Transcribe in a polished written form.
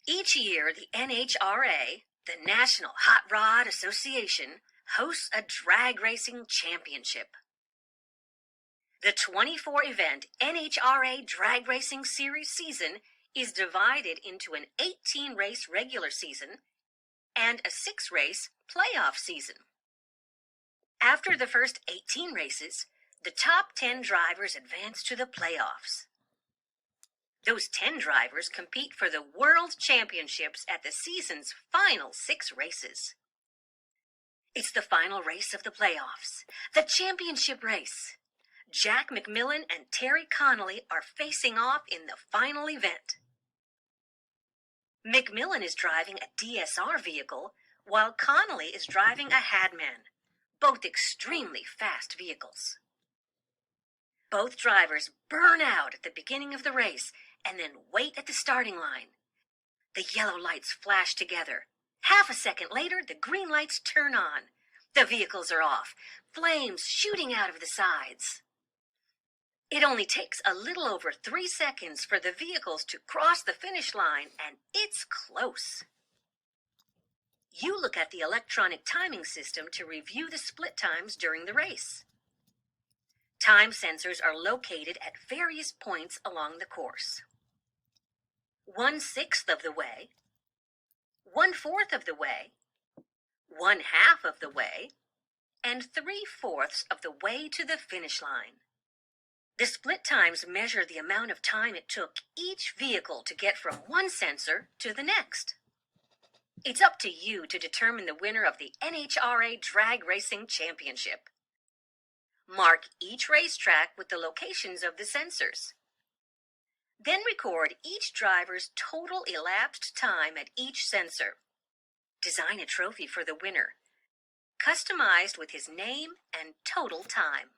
Each year, the NHRA, the National Hot Rod Association, hosts a drag racing championship. The 24-event NHRA Drag Racing Series season is divided into an 18-race regular season and a 6-race playoff season. After the first 18 races, the top 10 drivers advance to the playoffs. Those 10 drivers compete for the World Championships at the season's final 6 races. It's the final race of the playoffs, the championship race. Jack McMillan and Terry Connolly are facing off in the final event. McMillan is driving a DSR vehicle, while Connolly is driving a Hadman, both extremely fast vehicles. Both drivers burn out at the beginning of the race and then wait at the starting line. The yellow lights flash together. Half a second later, the green lights turn on. The vehicles are off, flames shooting out of the sides. It only takes a little over 3 seconds for the vehicles to cross the finish line, and it's close. You look at the electronic timing system to review the split times during the race. Time sensors are located at various points along the course. 1/6 of the way, 1/4 of the way, 1/2 of the way, and 3/4 of the way to the finish line. The split times measure the amount of time it took each vehicle to get from one sensor to the next. It's up to you to determine the winner of the NHRA Drag Racing Championship. Mark each racetrack with the locations of the sensors. Then record each driver's total elapsed time at each sensor. Design a trophy for the winner, customized with his name and total time.